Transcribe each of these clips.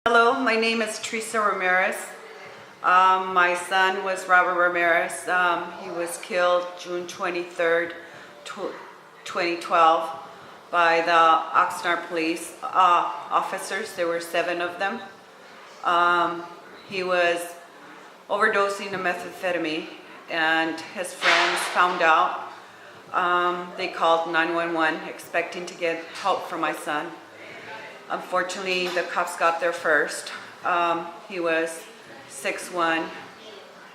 Hello, my name is Teresa Ramirez. My son was Robert Ramirez. He was killed June 23rd, 2012 by the Oxnard police officers. There were 7 of them. He was overdosing of methamphetamine and his friends found out. They called 911 expecting to get help for my son. Unfortunately, the cops got there first. He was 6'1",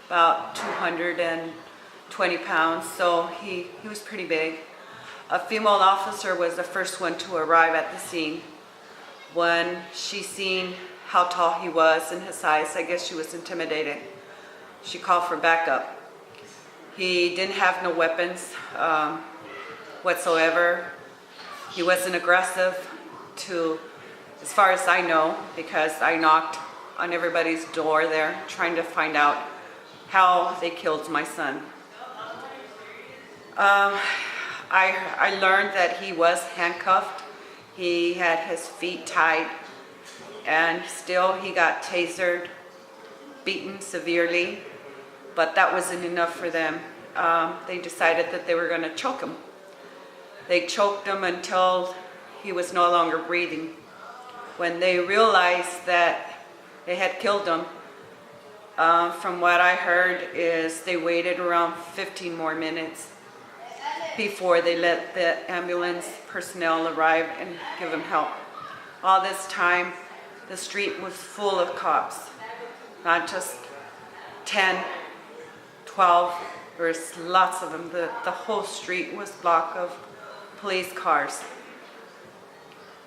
about 220 pounds, so he was pretty big. A female officer was the first one to arrive at the scene. When she seen how tall he was and his size, I guess she was intimidated. She called for backup. He didn't have no weapons whatsoever. He wasn't aggressive as far as I know, because I knocked on everybody's door there trying to find out how they killed my son. I learned that he was handcuffed. He had his feet tied, and still he got tasered, beaten severely, but that wasn't enough for them. They decided that they were going to choke him. They choked him until he was no longer breathing. When they realized that they had killed him, from what I heard is they waited around 15 more minutes before they let the ambulance personnel arrive and give him help. All this time, the street was full of cops, not just 10, 12, there was lots of them. The whole street was blocked of police cars.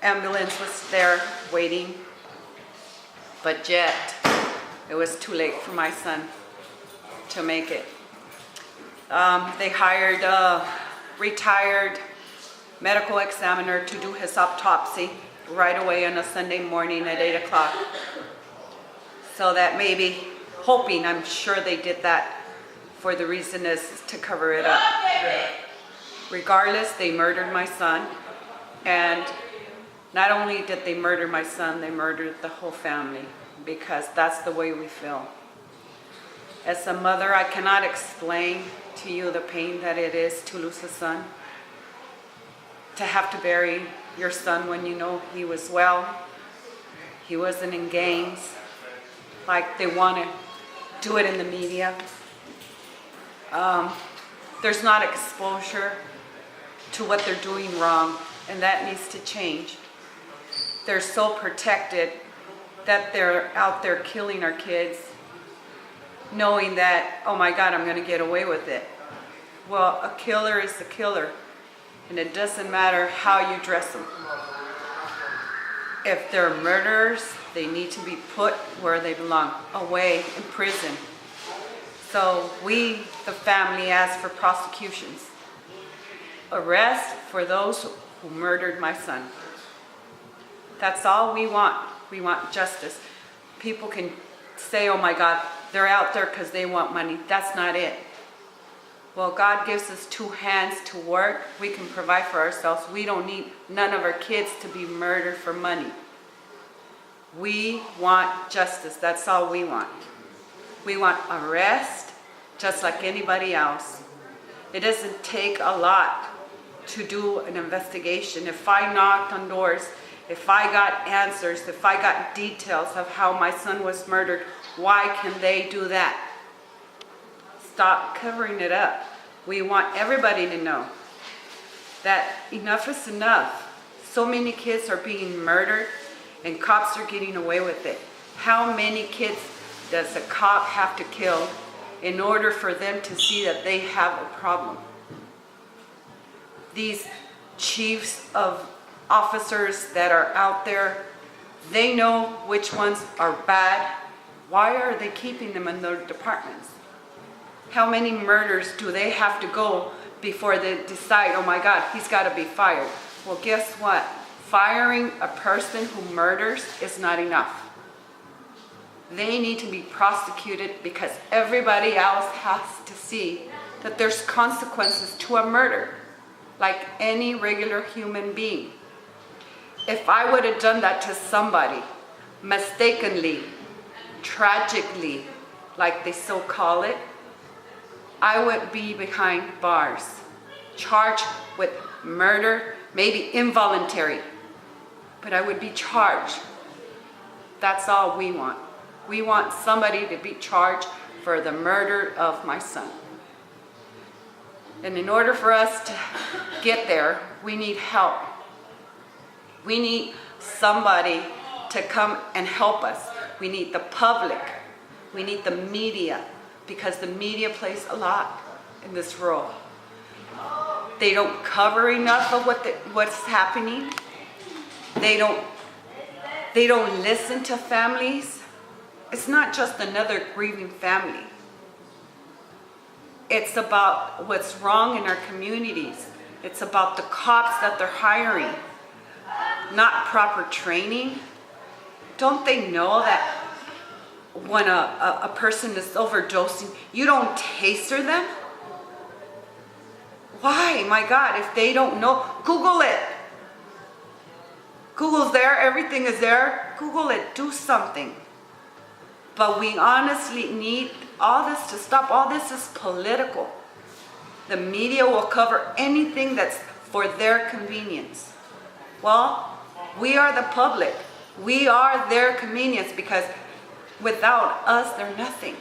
Ambulance was there waiting, but yet it was too late for my son to make it. They hired a retired medical examiner to do his autopsy right away on a Sunday morning at 8 o'clock. So that maybe, hoping, I'm sure they did that for the reason is to cover it up. Regardless, they murdered my son, and not only did they murder my son, they murdered the whole family, because that's the way we feel. As a mother, I cannot explain to you the pain that it is to lose a son, to have to bury your son when you know he was well, he wasn't in gangs, like they want to do it in the media. There's not exposure to what they're doing wrong, and that needs to change. They're so protected that they're out there killing our kids, knowing that, oh my God, I'm going to get away with it. Well, a killer is a killer, and it doesn't matter how you dress them. If they're murderers, they need to be put where they belong, away in prison. So we, the family, ask for prosecutions. Arrest for those who murdered my son. That's all we want. We want justice. People can say, oh my God, they're out there because they want money. That's not it. Well, God gives us 2 hands to work. We can provide for ourselves. We don't need none of our kids to be murdered for money. We want justice. That's all we want. We want arrest just like anybody else. It doesn't take a lot to do an investigation. If I knocked on doors, if I got answers, if I got details of how my son was murdered, why can they do that? Stop covering it up. We want everybody to know that enough is enough. So many kids are being murdered and cops are getting away with it. How many kids does a cop have to kill in order for them to see that they have a problem? These chiefs of officers that are out there, they know which ones are bad. Why are they keeping them in their departments? How many murders do they have to go before they decide, oh my God, he's got to be fired? Well, guess what? Firing a person who murders is not enough. They need to be prosecuted because everybody else has to see that there's consequences to a murder, like any regular human being. If I would have done that to somebody, mistakenly, tragically, like they so call it, I would be behind bars, charged with murder, maybe involuntary, but I would be charged. That's all we want. We want somebody to be charged for the murder of my son. And in order for us to get there, we need help. We need somebody to come and help us. We need the public. We need the media, because the media plays a lot in this role. They don't cover enough of what's happening. They don't listen to families. It's not just another grieving family. It's about what's wrong in our communities. It's about the cops that they're hiring, not proper training. Don't they know that when a person is overdosing, you don't taser them? Why? My God, if they don't know, Google it. Google's there, everything is there. Google it, do something. But we honestly need all this to stop. All this is political. The media will cover anything that's for their convenience. Well, we are the public. We are their convenience, because without us, they're nothing.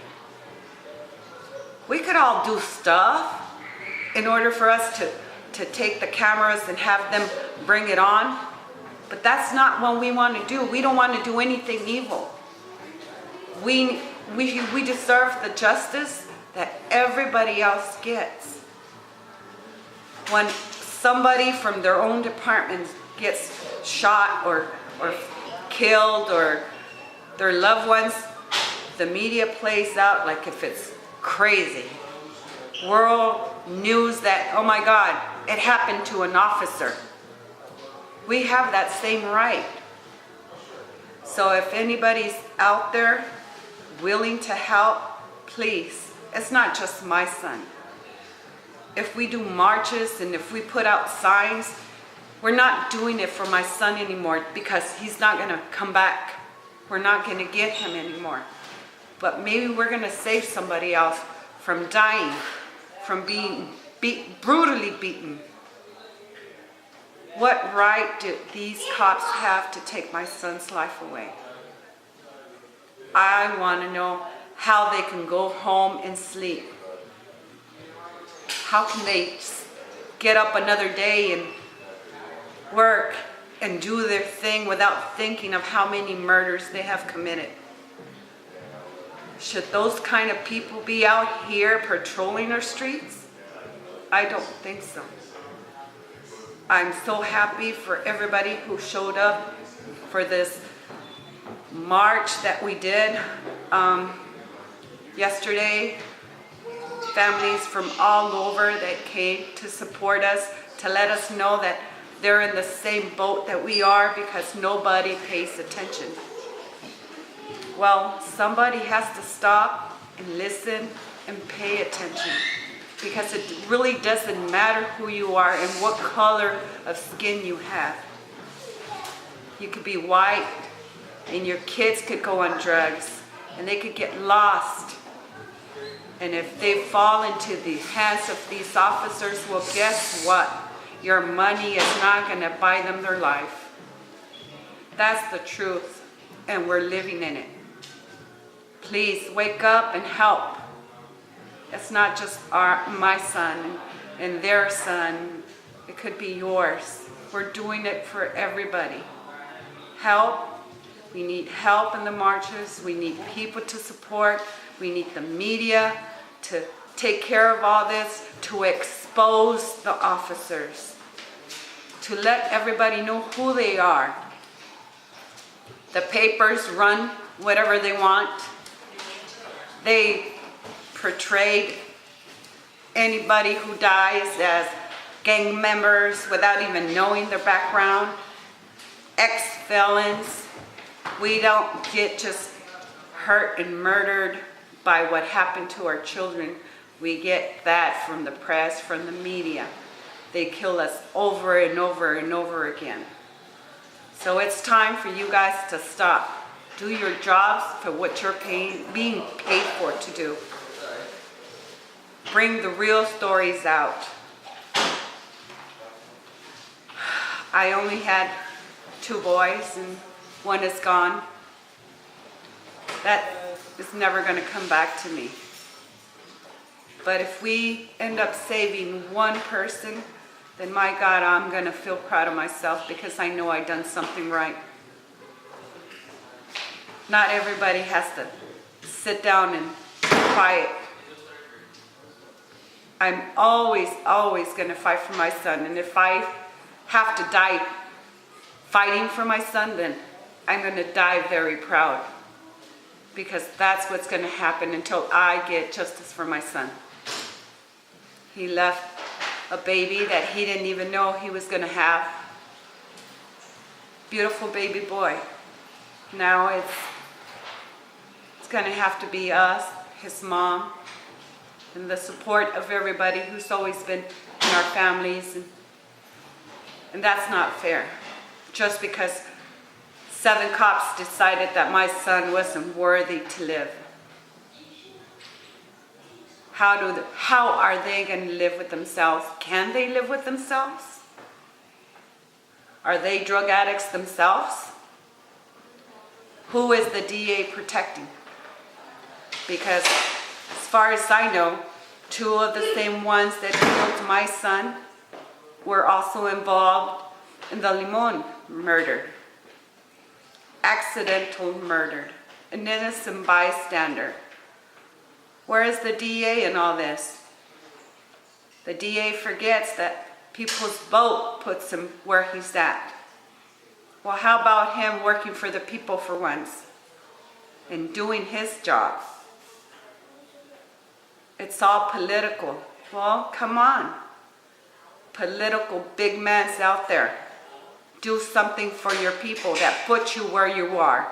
We could all do stuff in order for us to take the cameras and have them bring it on. But that's not what we want to do. We don't want to do anything evil. We deserve the justice that everybody else gets. When somebody from their own department gets shot or killed, or their loved ones, the media plays out like if it's crazy. World news that, oh my God, it happened to an officer. We have that same right. So if anybody's out there willing to help, please. It's not just my son. If we do marches and if we put out signs, we're not doing it for my son anymore, because he's not going to come back. We're not going to get him anymore. But maybe we're going to save somebody else from dying, from being brutally beaten. What right do these cops have to take my son's life away? I want to know how they can go home and sleep. How can they get up another day and work and do their thing without thinking of how many murders they have committed? Should those kind of people be out here patrolling our streets? I don't think so. I'm so happy for everybody who showed up for this march that we did yesterday. Families from all over that came to support us, to let us know that they're in the same boat that we are, because nobody pays attention. Well, somebody has to stop and listen and pay attention, because it really doesn't matter who you are and what color of skin you have. You could be white and your kids could go on drugs and they could get lost. And if they fall into the hands of these officers, well, guess what? Your money is not going to buy them their life. That's the truth, and we're living in it. Please wake up and help. It's not just my son and their son. It could be yours. We're doing it for everybody. Help. We need help in the marches. We need people to support. We need the media to take care of all this, to expose the officers, to let everybody know who they are. The papers run whatever they want. They portrayed anybody who dies as gang members without even knowing their background, ex-felons. We don't get just hurt and murdered by what happened to our children. We get that from the press, from the media. They kill us over and over and over again. So it's time for you guys to stop. Do your jobs for what you're being paid for to do. Bring the real stories out. I only had 2 boys and one is gone. That is never going to come back to me. But if we end up saving one person, then my God, I'm going to feel proud of myself because I know I've done something right. Not everybody has to sit down and be quiet. I'm always going to fight for my son. And if I have to die fighting for my son, then I'm going to die very proud. Because that's what's going to happen until I get justice for my son. He left a baby that he didn't even know he was going to have. Beautiful baby boy. Now it's going to have to be us, his mom, and the support of everybody who's always been in our families. And that's not fair. Just because 7 cops decided that my son wasn't worthy to live. How are they going to live with themselves? Can they live with themselves? Are they drug addicts themselves? Who is the DA protecting? Because as far as I know, 2 of the same ones that killed my son were also involved in the Limon murder. Accidental murder. An innocent bystander. Where is the DA in all this? The DA forgets that people's vote puts him where he's at. Well, how about him working for the people for once and doing his job? It's all political. Well, come on. Political big mans out there. Do something for your people that put you where you are.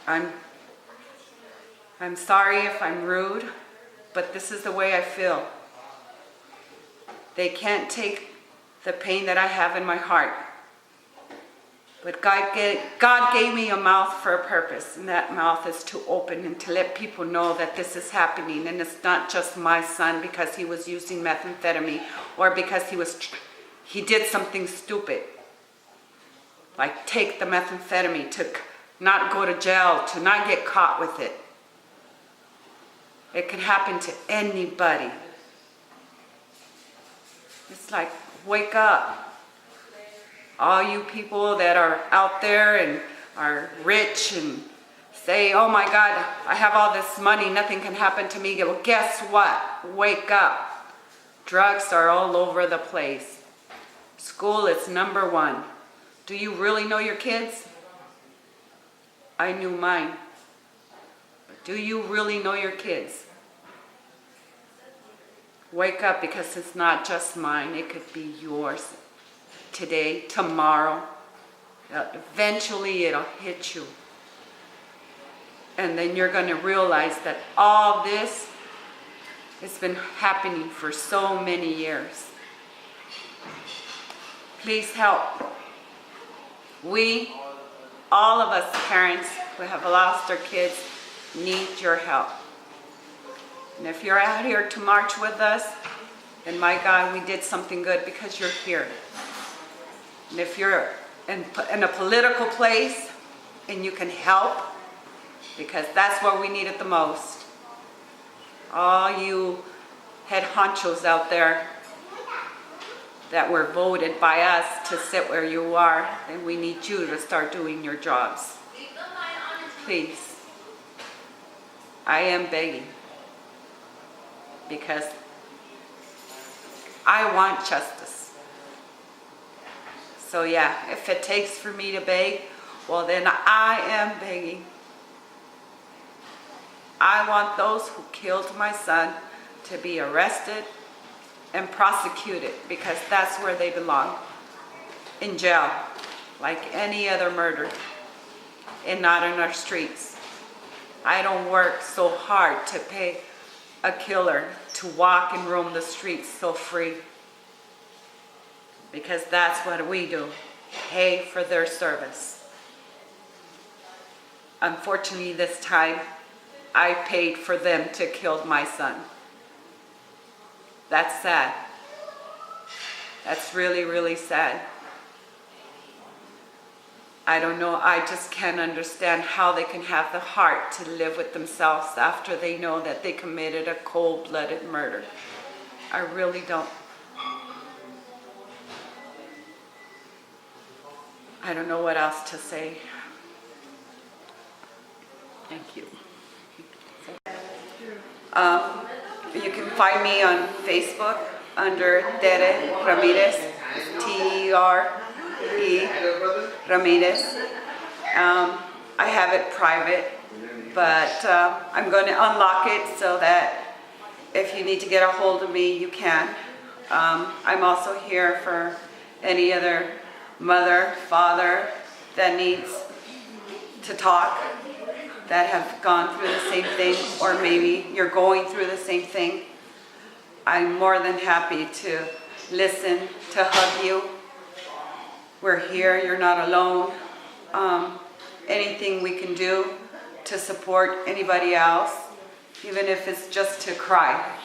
I'm sorry if I'm rude, but this is the way I feel. They can't take the pain that I have in my heart. But God gave me a mouth for a purpose, and that mouth is to open and to let people know that this is happening, and it's not just my son because he was using methamphetamine or because he did something stupid, like take the methamphetamine, to not go to jail, to not get caught with it. It can happen to anybody. It's like, wake up. All you people that are out there and are rich and say, oh my God, I have all this money, nothing can happen to me. Well, guess what? Wake up. Drugs are all over the place. School is number 1. Do you really know your kids? I knew mine. But do you really know your kids? Wake up, because it's not just mine. It could be yours. Today, tomorrow. Eventually it'll hit you. And then you're going to realize that all this has been happening for so many years. Please help. We, all of us parents who have lost our kids, need your help. And if you're out here to march with us, then my God, we did something good because you're here. And if you're in a political place and you can help, because that's what we need it the most. All you head honchos out there that were voted by us to sit where you are, then we need you to start doing your jobs. Please. I am begging. Because I want justice. So yeah, if it takes for me to beg, well then I am begging. I want those who killed my son to be arrested and prosecuted, because that's where they belong. In jail, like any other murder, and not in our streets. I don't work so hard to pay a killer to walk and roam the streets so free, because that's what we do, pay for their service. Unfortunately, this time, I paid for them to kill my son. That's sad. That's really, really sad. I don't know, I just can't understand how they can have the heart to live with themselves after they know that they committed a cold-blooded murder. I really don't. I don't know what else to say. Thank you. You can find me on Facebook under Tere Ramirez, T-E-R-E Ramirez. I have it private, but I'm going to unlock it so that if you need to get a hold of me, you can. I'm also here for any other mother, father that needs to talk, that have gone through the same thing, or maybe you're going through the same thing. I'm more than happy to listen, to hug you. We're here, you're not alone. Anything we can do to support anybody else, even if it's just to cry.